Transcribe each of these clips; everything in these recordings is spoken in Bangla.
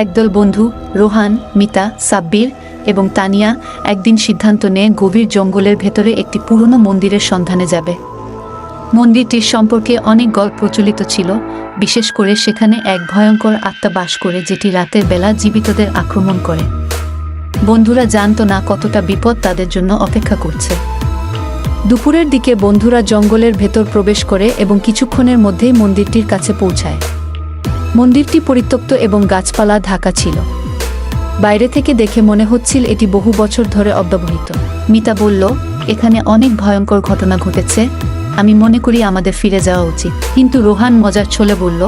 একদল বন্ধু রোহান, মিতা, সাব্বির এবং তানিয়া একদিন সিদ্ধান্ত নেয় গভীর জঙ্গলের ভেতরে একটি পুরনো মন্দিরের সন্ধানে যাবে। মন্দিরটির সম্পর্কে অনেক গল্প প্রচলিত ছিল, বিশেষ করে সেখানে এক ভয়ঙ্কর আত্মা বাস করে যেটি রাতের বেলা জীবিতদের আক্রমণ করে। বন্ধুরা জানত না কতটা বিপদ তাদের জন্য অপেক্ষা করছে। দুপুরের দিকে বন্ধুরা জঙ্গলের ভেতর প্রবেশ করে এবং কিছুক্ষণের মধ্যেই মন্দিরটির কাছে পৌঁছায়। মন্দিরটি পরিত্যক্ত এবং গাছপালা ঢাকা ছিল। বাইরে থেকে দেখে মনে হচ্ছিল এটি বহু বছর ধরে অব্যবহৃত। মিতা বলল, এখানে অনেক ভয়ঙ্কর ঘটনা ঘটেছে, আমি মনে করি আমাদের ফিরে যাওয়া উচিত। কিন্তু রোহান মজার ছলে বলল,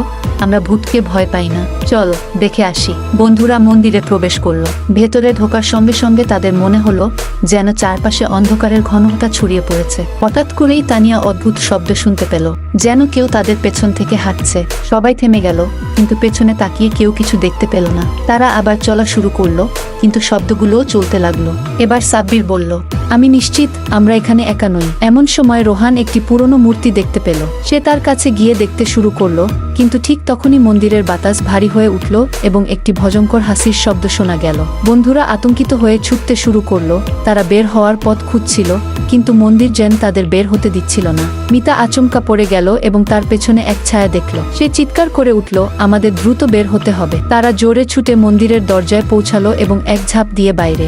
আমরা ভূতকে ভয় পাই না, চল দেখে আসি। বন্ধুরা মন্দিরে প্রবেশ করলো। ভেতরে ঢোকার সঙ্গে সঙ্গে তাদের মনে হলো যেন চারপাশে অন্ধকারের ঘনঘটা ছড়িয়ে পড়েছে। হঠাৎ করেই তানিয়া অদ্ভুত শব্দ শুনতে পেল, যেন কেউ তাদের পেছন থেকে হাঁটছে। সবাই থেমে গেল, কিন্তু পেছনে তাকিয়ে কেউ কিছু দেখতে পেল না। তারা আবার চলা শুরু করলো, কিন্তু শব্দগুলোও চলতে লাগলো। এবার সাব্বির বলল, আমি নিশ্চিত আমরা এখানে একা নই। এমন সময় রোহান একটি পুরনো মূর্তি দেখতে পেল। সে তার কাছে গিয়ে দেখতে শুরু করলো, কিন্তু ঠিক তখনই মন্দিরের বাতাস ভারী হয়ে উঠল এবং একটি ভয়ঙ্কর হাসির শব্দ শোনা গেল। বন্ধুরা আতঙ্কিত হয়ে ছুটতে শুরু করলো। তারা বের হওয়ার পথ খুঁজছিল, কিন্তু মন্দির যেন তাদের বের হতে দিচ্ছিল না। মিতা আচমকা পড়ে গেল এবং তার পেছনে এক ছায়া দেখল। সে চিৎকার করে উঠল, আমাদের দ্রুত বের হতে হবে। তারা জোরে ছুটে মন্দিরের দরজায় পৌঁছালো এবং এক ঝাঁপ দিয়ে বাইরে